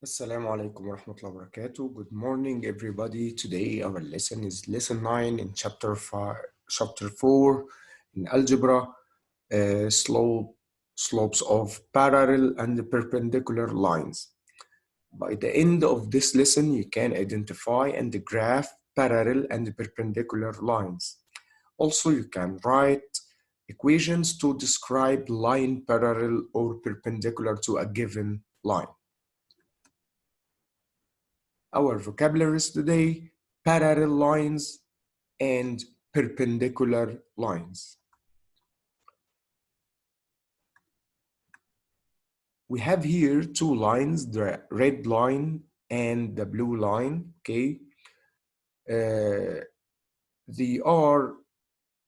Assalamu alaikum wa rahmatullahi wa barakatuh. Good morning, everybody. Today our lesson is lesson 9 in chapter 4 in algebra, slopes of parallel and perpendicular lines. By the end of this lesson, you can identify and graph parallel and perpendicular lines. Also, you can write equations to describe line parallel or perpendicular to a given line. Our vocabularies today, parallel lines and perpendicular lines. We have here two lines, the red line and the blue line, okay? They are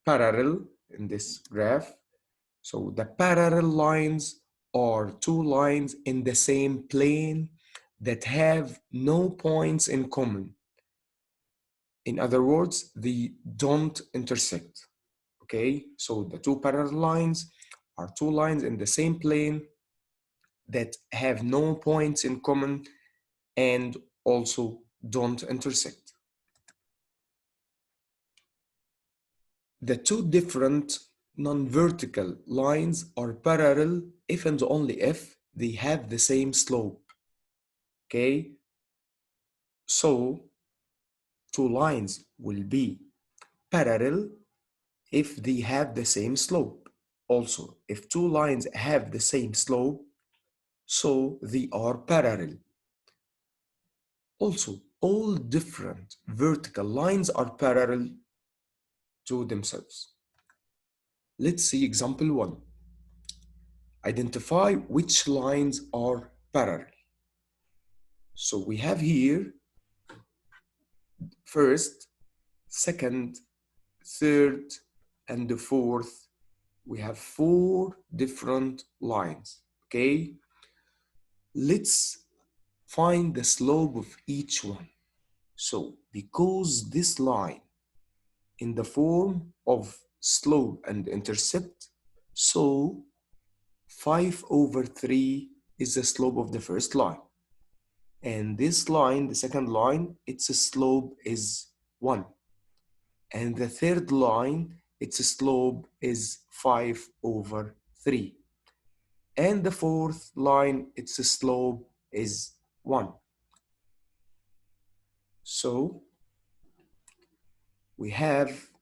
parallel in this graph. So the parallel lines are two lines in the same plane that have no points in common. In other words, they don't intersect. Okay, so the two parallel lines are two lines in the same plane that have no points in common and also don't intersect. The two different non-vertical lines are parallel if and only if they have the same slope. Okay, so two lines will be parallel if they have the same slope. Also, if two lines have the same slope, so they are parallel. Also, all different vertical lines are parallel to themselves. Let's see example 1. Identify which lines are parallel. So we have here first, second, third, and the fourth. We have 4 different lines, okay? Let's find the slope of each one. So because this line in the form of slope and intercept, so 5/3 is the slope of the first line. And this line, the second line, its slope is 1. And the third line, its slope is 5/3. And the fourth line, its slope is 1. So we have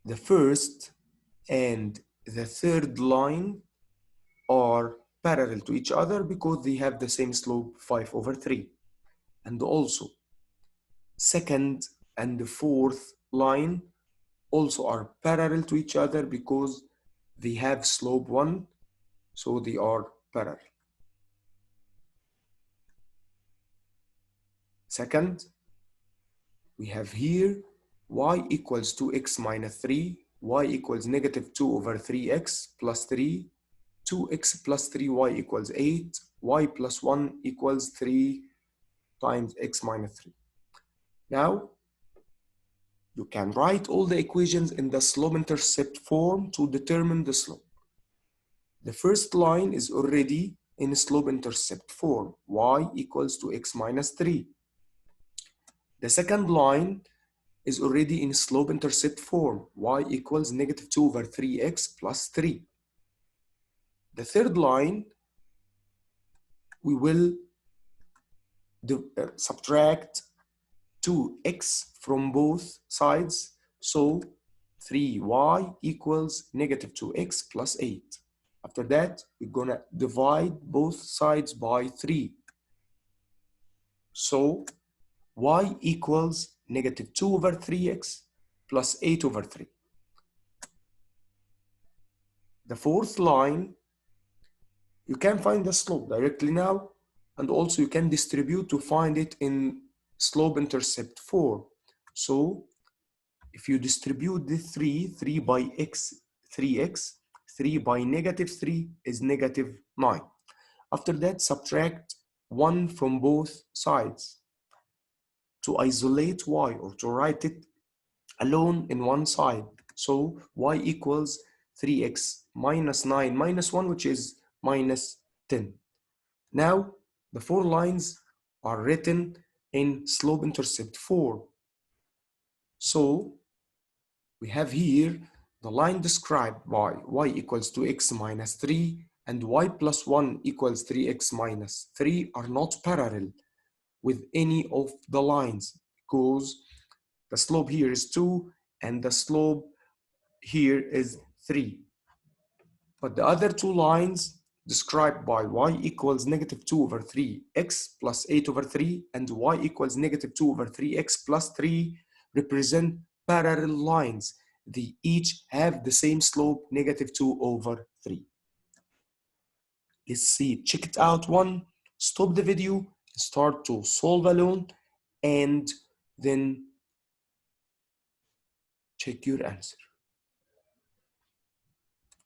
the first and the third line are parallel to each other because they have the same slope 5/3. And also second and the fourth line also are parallel to each other because they have slope 1, so they are parallel. Second, we have here y equals 2x minus 3, y equals negative 2/3x plus 3, 2x plus 3y equals 8, y plus 1 equals 3 times x minus 3. Now, you can write all the equations in the slope-intercept form to determine the slope. The first line is already in slope-intercept form, y equals to x minus 3. The second line is already in slope-intercept form, y equals negative 2/3x plus 3. The third line, we will subtract 2x from both sides, so 3y equals negative 2x plus 8. After that, we're gonna divide both sides by 3. So y equals negative 2/3x plus 8/3. The fourth line, you can find the slope directly now, and also you can distribute to find it in slope-intercept form. So if you distribute the 3 by x, 3x, 3 by negative 3 is negative 9. After that, subtract 1 from both sides to isolate y, or to write it alone in one side. So y equals 3x minus 9 minus 1, which is minus 10. Now, The four lines are written in slope-intercept form. So we have here the line described by y equals 2x minus 3 and y plus 1 equals 3x minus 3 are not parallel with any of the lines because the slope here is 2 and the slope here is 3. But the other two lines described by y equals negative 2 over 3x plus 8 over 3 and y equals negative 2 over 3x plus 3 represent parallel lines. They each have the same slope, negative 2 over 3. Let's see, check it out one, stop the video, start to solve alone, and then check your answer.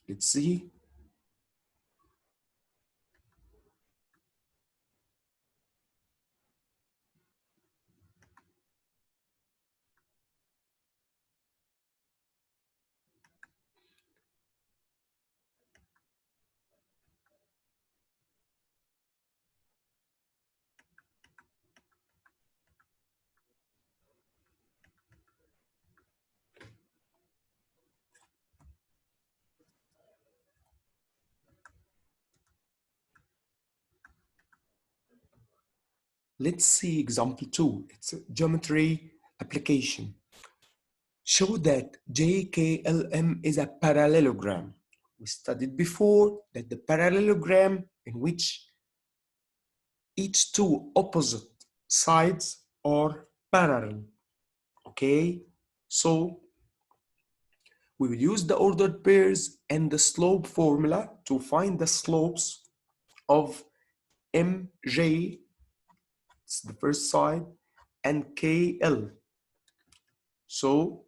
Let's see. Let's see example 2. It's a geometry application. Show that JKLM is a parallelogram. We studied before that the parallelogram in which each two opposite sides are parallel. Okay, so we will use the ordered pairs and the slope formula to find the slopes of MJ, it's the first side, and KL. So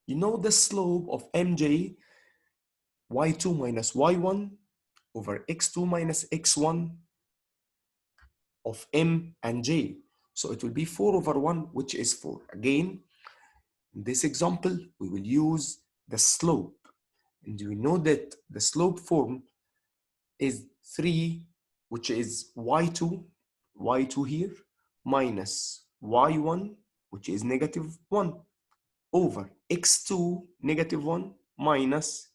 you know the slope of MJ, y2 minus y1 over x2 minus x1 of m and j. So it will be 4 over 1, which is 4. Again, in this example, we will use the slope. And we know that the slope form is 3, which is y2 here, minus y1, which is negative 1, over x2, negative 1, minus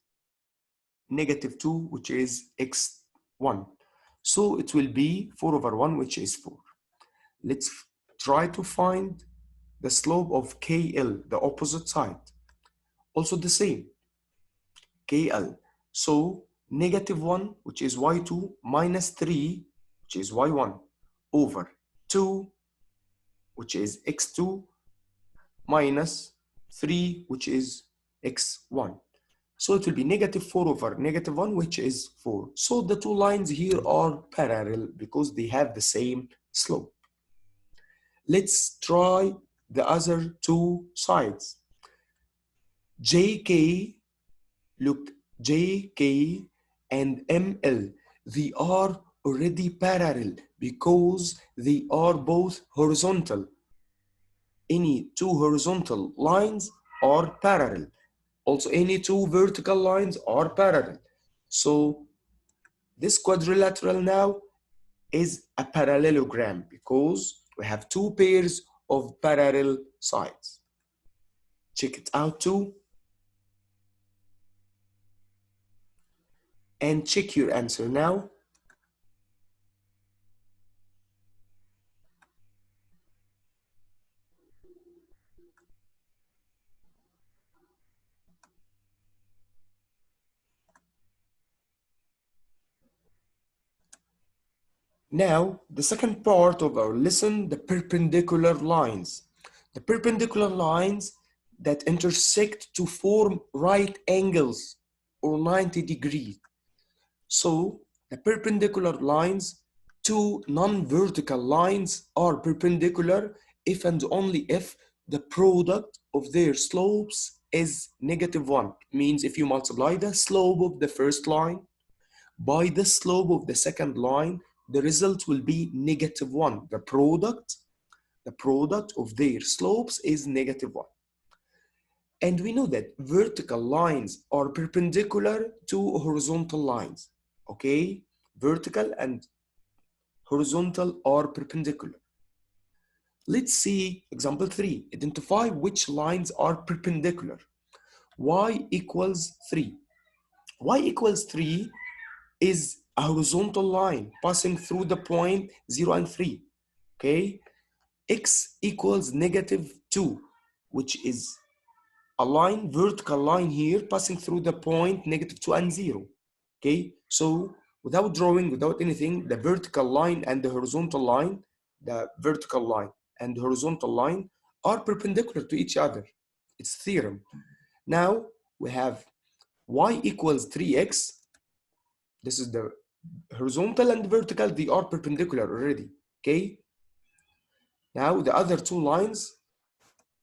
negative 2, which is x1. So it will be 4 over 1, which is 4. Let's try to find the slope of KL, the opposite side. Also the same, KL. So negative 1, which is y2, minus 3, which is y1, over 2, which is x2, minus 3, which is x1. So it will be negative 4 over negative 1, which is 4. So the two lines here are parallel because they have the same slope. Let's try the other two sides. JK, look, JK and ML, they are already parallel because they are both horizontal. Any two horizontal lines are parallel. Also, any two vertical lines are parallel. So this quadrilateral now is a parallelogram because we have two pairs of parallel sides. Check it out too. And check your answer now. Now, the second part of our lesson, the perpendicular lines. The perpendicular lines that intersect to form right angles or 90 degrees. So, the perpendicular lines, two non-vertical lines are perpendicular if and only if the product of their slopes is negative 1. It means if you multiply the slope of the first line by the slope of the second line, the result will be negative 1. The product of their slopes is negative 1. And we know that vertical lines are perpendicular to horizontal lines. Okay? Vertical and horizontal or perpendicular. Let's see example 3. Identify which lines are perpendicular. Y equals 3. Y equals 3 is a horizontal line passing through the point 0 and 3. Okay? X equals -2, which is a line, vertical line here, passing through the point -2 and 0. Okay? So without drawing, without anything, the vertical line and the horizontal line, the vertical line and the horizontal line are perpendicular to each other. It's theorem. Now we have y equals 3x. This is the horizontal and vertical, they are perpendicular already. Okay? Now the other two lines,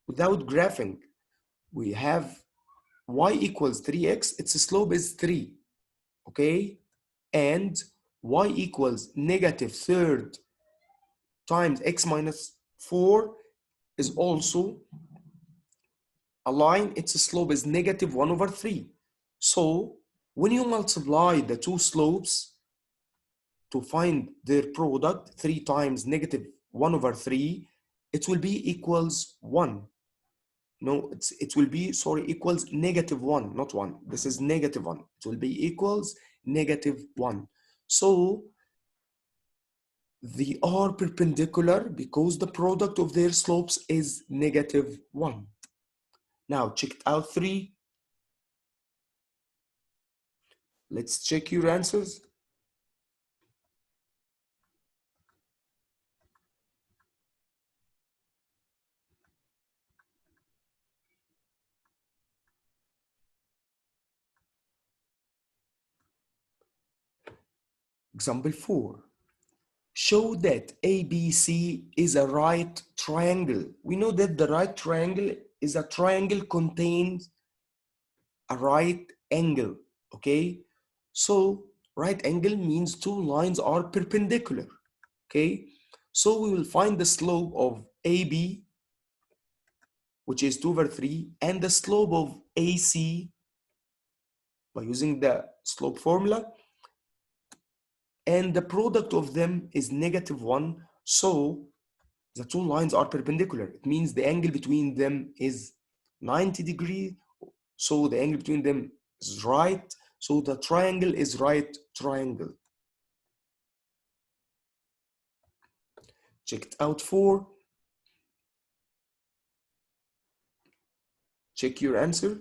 without graphing, we have y equals 3x, its slope is 3. Okay? And y equals -3 times x minus 4 is also a line, its slope is -1/3. So when you multiply the two slopes to find their product, 3 times -1/3, it will be equals 1. No, it will be, sorry, equals -1, not 1. This is -1. It will be equals -1. So they are perpendicular because the product of their slopes is -1. Now check it out 3. Let's check your answers. Example 4. Show that ABC is a right triangle. We know that the right triangle is a triangle contains a right angle, okay? So right angle means two lines are perpendicular, okay? So we will find the slope of AB, which is 2/3, and the slope of AC by using the slope formula, and the product of them is -1. So the two lines are perpendicular. It means the angle between them is 90 degrees. So the angle between them is right. So the triangle is right triangle. Check it out 4. Check your answer.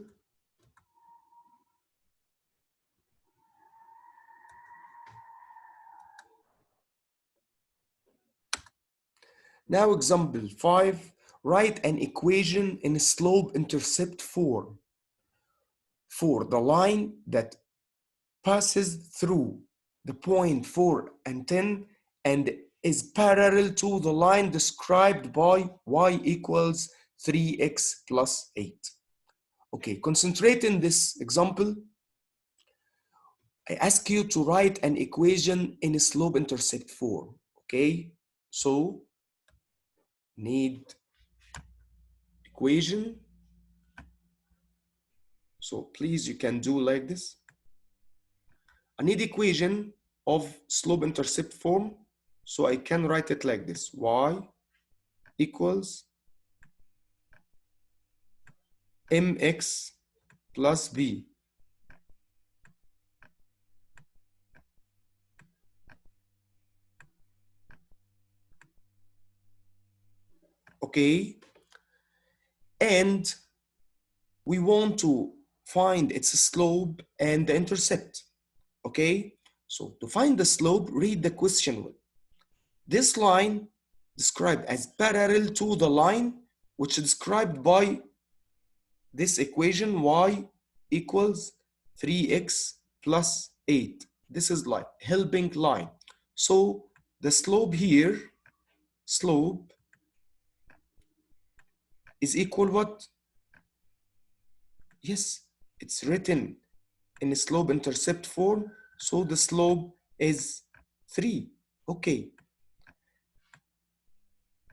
Now example 5. Write an equation in slope-intercept form for the line that passes through the point 4 and 10 and is parallel to the line described by y equals 3x plus 8. Okay, concentrate in this example. I ask you to write an equation in a slope-intercept form. Okay, so need equation. So please, you can do like this. I need equation of slope-intercept form, so I can write it like this: y equals mx plus b. Okay, and we want to find its slope and the intercept. Okay, so to find the slope, read the question. This line described as parallel to the line which is described by this equation y equals 3x plus 8. This is like helping line. So the slope here, slope is equal what? Yes, it's written in a slope intercept form. So the slope is 3. Okay.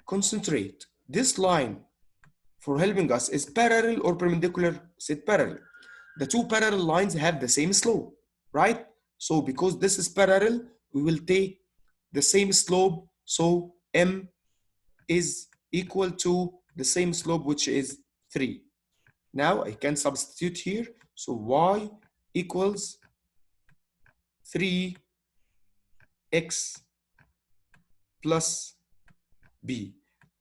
Concentrate. This line for helping us is parallel or perpendicular? Said parallel. The two parallel lines have the same slope, right? So because this is parallel, we will take the same slope, so m is equal to the same slope, which is 3. Now I can substitute here, so y equals 3x plus b.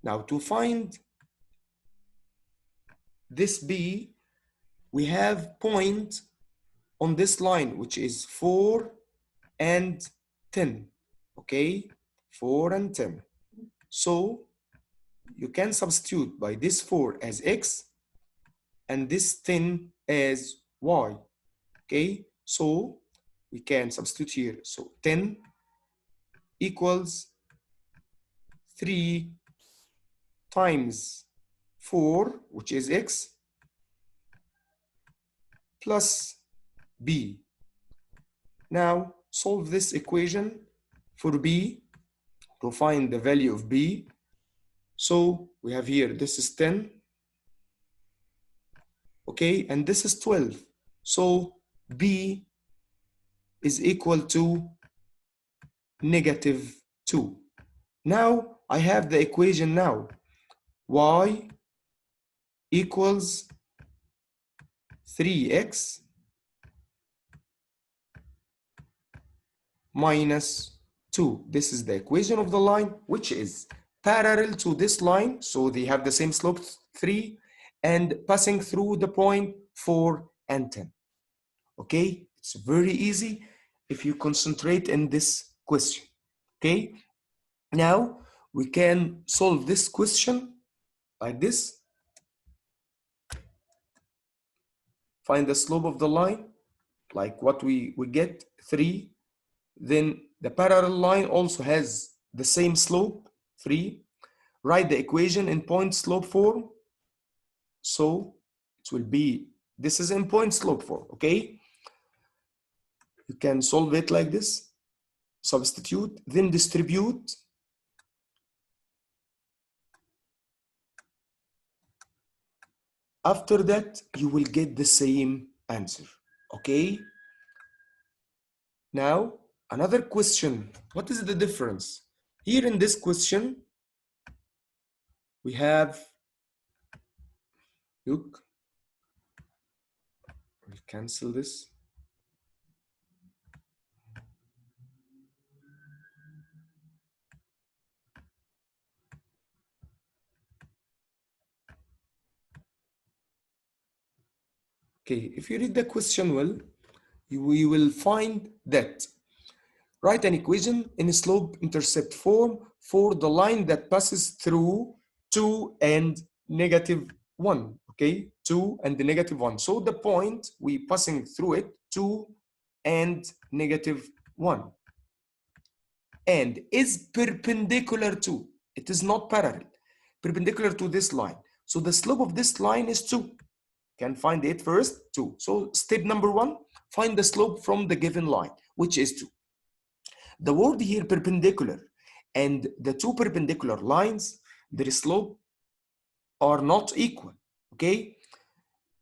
Now to find this b, we have point on this line, which is 4 and 10, okay? 4 and 10. So you can substitute by this 4 as x and this 10 as y, okay? So we can substitute here. So 10 equals 3 times 4, which is x, plus b. Now solve this equation for b to find the value of b. So we have here, this is 10, okay, and this is 12. So b is equal to -2. Now I have the equation now. Y equals 3x minus 2. This is the equation of the line, which is parallel to this line. So they have the same slope, 3, and passing through the point 4 and 10. Okay, it's very easy if you concentrate in this question. Okay, now we can solve this question like this. Find the slope of the line, like what we get, 3. Then the parallel line also has the same slope, 3. Write the equation in point slope form. So it will be, this is in point slope form, okay? You can solve it like this. Substitute, then distribute. After that, you will get the same answer, okay? Now, another question. What is the difference? Here in this question, we have, look, we'll cancel this. Okay, if you read the question well, you will find that write an equation in slope intercept form for the line that passes through 2 and -1, okay? 2 and the -1. So the point we passing through it, 2 and -1, and is perpendicular to, it is not parallel, perpendicular to this line. So the slope of this line is 2. Can find it first, 2. So step number 1, find the slope from the given line, which is 2. The word here perpendicular, and the two perpendicular lines, their slope are not equal, okay?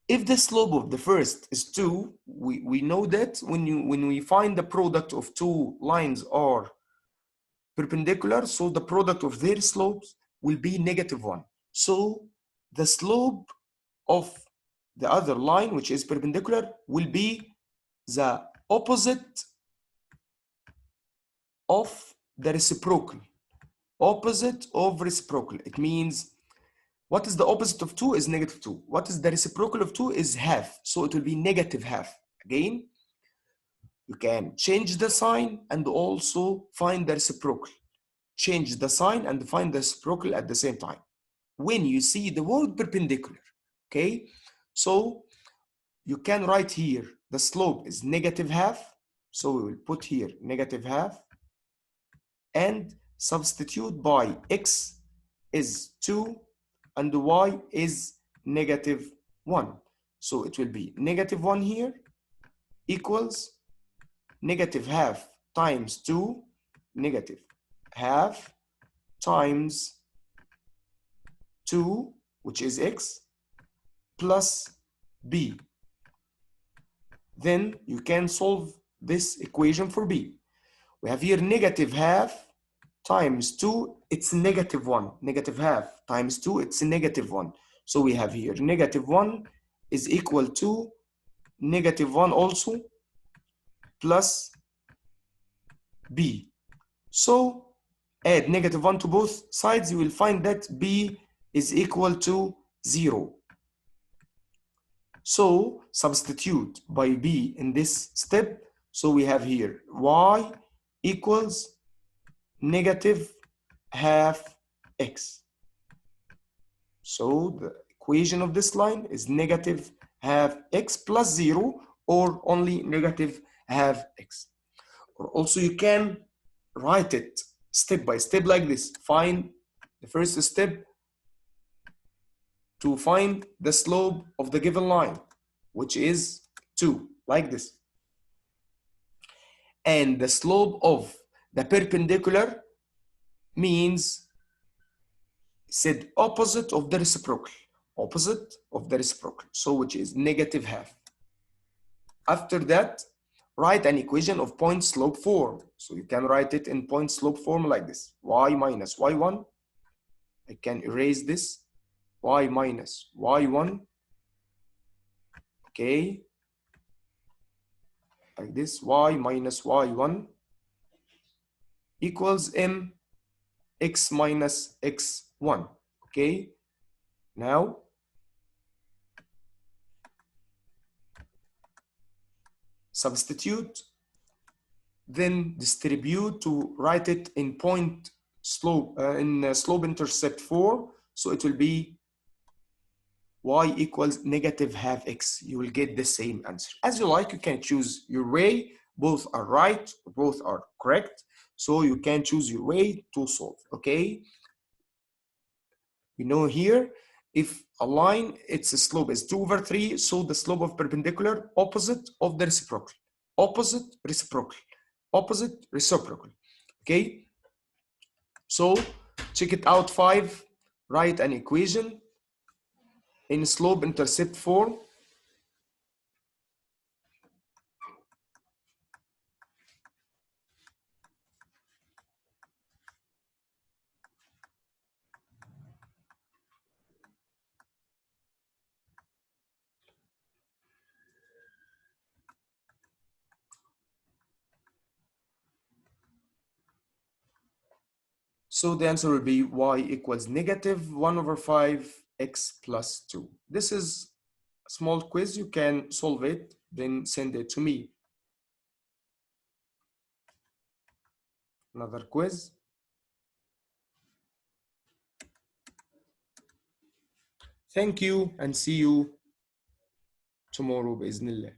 If the slope of the first is 2, we know that when we find the product of two lines are perpendicular, so the product of their slopes will be -1. So the slope of the other line, which is perpendicular, will be the opposite of the reciprocal. Opposite of reciprocal. It means, what is the opposite of 2 is -2. What is the reciprocal of 2 is half. So it will be -half. Again, you can change the sign and also find the reciprocal. Change the sign and find the reciprocal at the same time when you see the word perpendicular, okay? So you can write here the slope is -half, so we will put here -half and substitute by x is 2 and y is -1. So it will be -1 here equals -half times 2, -half times 2, which is x, plus b. Then you can solve this equation for b. We have here -half times 2, it's negative 1. Negative half times 2, it's negative 1. So we have here negative 1 is equal to negative 1 also plus b. So add negative 1 to both sides, you will find that b is equal to 0. So substitute by b in this step. So we have here y equals negative half x. So the equation of this line is negative half x plus 0 or only negative half x. Or also you can write it step by step like this. Find the first step to find the slope of the given line, which is 2, like this. And the slope of the perpendicular means said opposite of the reciprocal. Opposite of the reciprocal. So which is negative half. After that, write an equation of point slope form. So you can write it in point slope form like this. Y minus y1. I can erase this. Y minus y1. Okay. Like this. Y minus y1 equals m x minus x1. Okay. Now substitute, then distribute to write it in point slope slope intercept form. So it will be y equals negative half x. You will get the same answer. As you like, you can choose your way. Both are right, both are correct. So you can choose your way to solve, okay? You know here, if a line, its slope is 2 over 3, so the slope of perpendicular opposite of the reciprocal. Opposite reciprocal. Opposite reciprocal. Okay? So check it out 5. Write an equation in slope intercept form. So the answer will be y equals negative 1 over 5 x plus 2. This is a small quiz. You can solve it, then send it to me. Another quiz. Thank you and see you tomorrow بإذن الله.